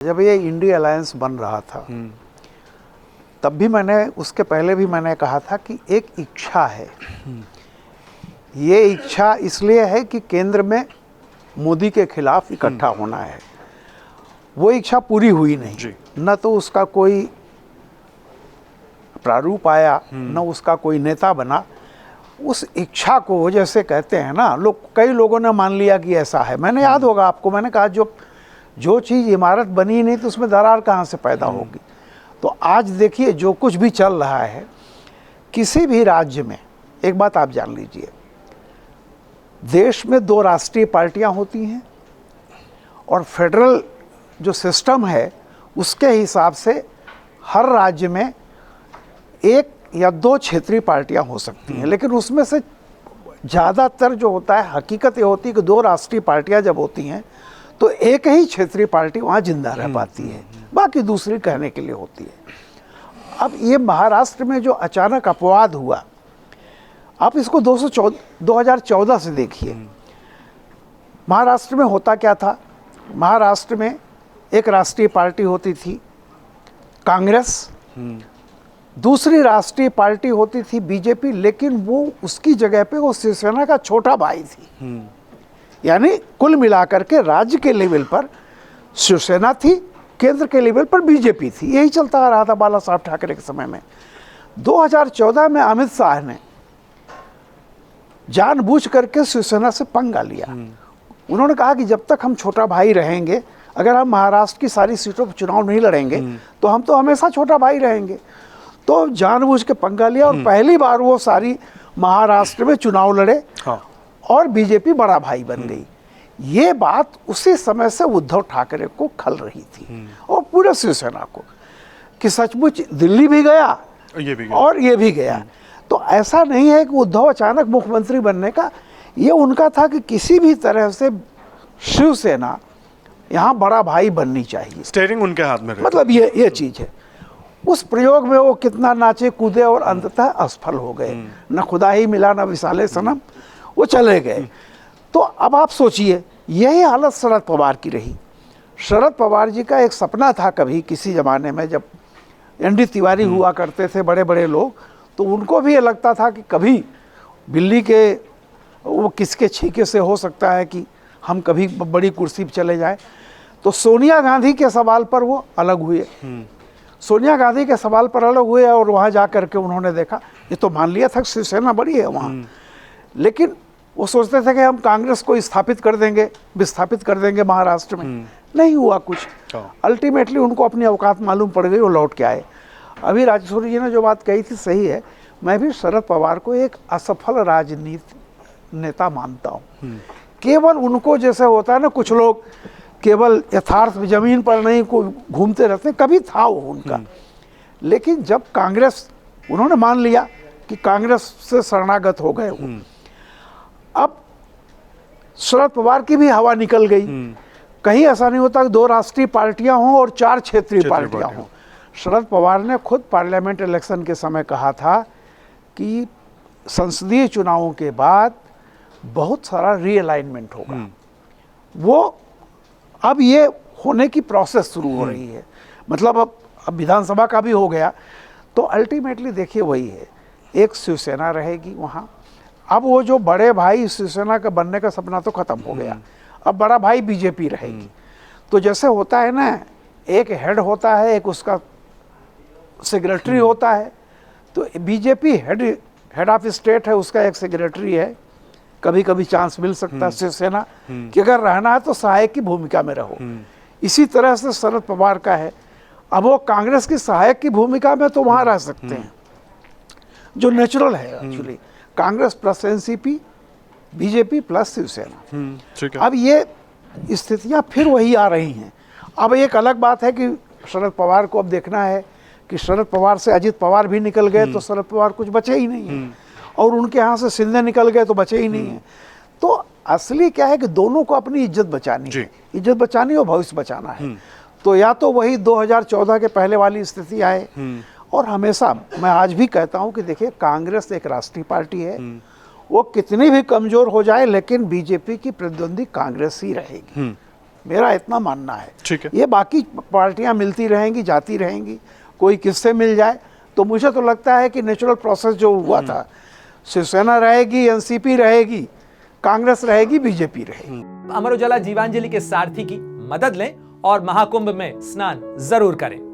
जब ये India alliance बन रहा था तब भी मैंने, उसके पहले भी मैंने कहा था कि एक इच्छा है। ये इच्छा इसलिए है कि केंद्र में मोदी के खिलाफ इकट्ठा होना है। वो इच्छा पूरी हुई नहीं, न तो उसका कोई प्रारूप आया, न उसका कोई नेता बना। उस इच्छा को जैसे कहते हैं ना लोग, कई लोगों ने मान लिया कि ऐसा है। मैंने याद होगा आपको, मैंने कहा जो चीज़ इमारत बनी नहीं तो उसमें दरार कहाँ से पैदा होगी। तो आज देखिए जो कुछ भी चल रहा है किसी भी राज्य में, एक बात आप जान लीजिए, देश में 2 राष्ट्रीय पार्टियां होती हैं और फेडरल जो सिस्टम है उसके हिसाब से हर राज्य में 1 या 2 क्षेत्रीय पार्टियां हो सकती हैं। लेकिन उसमें से ज़्यादातर जो होता है, हकीकत ये होती है कि 2 राष्ट्रीय पार्टियां जब होती हैं तो एक ही क्षेत्रीय पार्टी वहाँ जिंदा रह पाती है, बाकी दूसरी कहने के लिए होती है। अब ये महाराष्ट्र में जो अचानक अपवाद हुआ, आप इसको 2014 से देखिए। महाराष्ट्र में होता क्या था, महाराष्ट्र में एक राष्ट्रीय पार्टी होती थी कांग्रेस, दूसरी राष्ट्रीय पार्टी होती थी बीजेपी, लेकिन वो उसकी जगह पे वो शिवसेना का छोटा भाई थी। यानी कुल मिलाकर के राज्य के लेवल पर शिवसेना थी, केंद्र के लेवल पर बीजेपी थी। यही चलता आ रहा था बाला साहब ठाकरे के समय में। 2014 में अमित शाह ने जानबूझ करके शिवसेना से पंगा लिया। उन्होंने कहा कि जब तक हम छोटा भाई रहेंगे, अगर हम महाराष्ट्र की सारी सीटों पर चुनाव नहीं लड़ेंगे तो हम तो हमेशा छोटा भाई रहेंगे। तो जानबूझ के पंगा लिया और पहली बार वो सारी महाराष्ट्र में चुनाव लड़े और बीजेपी बड़ा भाई बन गई। ये बात उसी समय से उद्धव ठाकरे को खल रही थी और पूरे शिवसेना को, कि सचमुच दिल्ली भी गया और ये भी गया। तो ऐसा नहीं है कि उद्धव अचानक मुख्यमंत्री बनने का, ये उनका था कि किसी भी तरह से शिवसेना यहाँ बड़ा भाई बननी चाहिए, स्टीयरिंग उनके हाथ में। मतलब ये चीज़ है। उस प्रयोग में वो कितना नाचे कूदे और अंततः असफल हो गए। न खुदा ही मिला न विसाले सनम, वो चले गए। तो अब आप सोचिए, यही हालत शरद पवार की रही। शरद पवार जी का एक सपना था कभी किसी ज़माने में, जब एनडी तिवारी हुआ करते थे बड़े बड़े लोग, तो उनको भी ये लगता था कि कभी बिल्ली के वो किसके छीके से हो सकता है कि हम कभी बड़ी कुर्सी पर चले जाएं। तो सोनिया गांधी के सवाल पर वो अलग हुए, सोनिया गांधी के सवाल पर अलग हुए और वहाँ जा कर के उन्होंने देखा, ये तो मान लिया था शिवसेना बड़ी है वहाँ, लेकिन वो सोचते थे कि हम कांग्रेस को स्थापित कर देंगे, विस्थापित कर देंगे महाराष्ट्र में। नहीं हुआ कुछ। अल्टीमेटली उनको अपनी औकात मालूम पड़ गई, वो लौट के आए। अभी राजसूरी जी ने जो बात कही थी सही है। मैं भी शरद पवार को एक असफल राजनीति नेता मानता हूँ। केवल उनको जैसे होता है ना, कुछ लोग केवल यथार्थ जमीन पर नहीं को घूमते रहते, कभी था वो उनका। लेकिन जब कांग्रेस, उन्होंने मान लिया कि कांग्रेस से शरणागत हो गए वो, अब शरद पवार की भी हवा निकल गई। कहीं ऐसा नहीं होता कि 2 राष्ट्रीय पार्टियां हों और 4 क्षेत्रीय पार्टियां हों। शरद पवार ने खुद पार्लियामेंट इलेक्शन के समय कहा था कि संसदीय चुनावों के बाद बहुत सारा रीअलाइनमेंट होगा। वो अब ये होने की प्रोसेस शुरू हो रही है। मतलब अब विधानसभा का भी हो गया। तो अल्टीमेटली देखिए वही है, एक शिवसेना रहेगी वहाँ। अब वो जो बड़े भाई शिवसेना का बनने का सपना तो खत्म हो गया, अब बड़ा भाई बीजेपी रहेगी। तो जैसे होता है ना, एक हेड होता है, एक उसका सेक्रेटरी होता है। तो बीजेपी हेड ऑफ स्टेट है, उसका एक सेक्रेटरी है। कभी कभी चांस मिल सकता है शिवसेना कि अगर रहना है तो सहायक की भूमिका में रहो। इसी तरह से शरद पवार का है। अब वो कांग्रेस की सहायक की भूमिका में तो वहाँ रह सकते हैं, जो नेचुरल है actually, Congress plus NCP, BJP plus Shiv Sena. अब ये स्थितियाँ फिर वही आ रही हैं। अब एक अलग बात है कि शरद पवार को अब देखना है कि शरद पवार से अजित पवार भी निकल गए तो शरद पवार कुछ बचे ही नहीं है, और उनके यहाँ से शिंदे निकल गए तो बचे ही नहीं है। तो असली क्या है कि दोनों को अपनी इज्जत बचानी है, इज्जत बचानी और भविष्य बचाना है। तो या तो वही 2014 के पहले वाली स्थिति आए, और हमेशा मैं आज भी कहता हूँ कि देखिए कांग्रेस एक राष्ट्रीय पार्टी है, वो कितनी भी कमजोर हो जाए लेकिन बीजेपी की प्रतिद्वंदी कांग्रेस ही रहेगी। मेरा इतना मानना है। ठीक है। ये बाकी पार्टियां मिलती रहेंगी, जाती रहेंगी, कोई किससे मिल जाए, तो मुझे तो लगता है कि नेचुरल प्रोसेस जो हुआ था, शिवसेना रहेगी, एनसीपी रहेगी, कांग्रेस रहेगी, बीजेपी रहेगी। अमर उजाला जीवांजलि के सारथी की मदद लें और महाकुंभ में स्नान जरूर करें।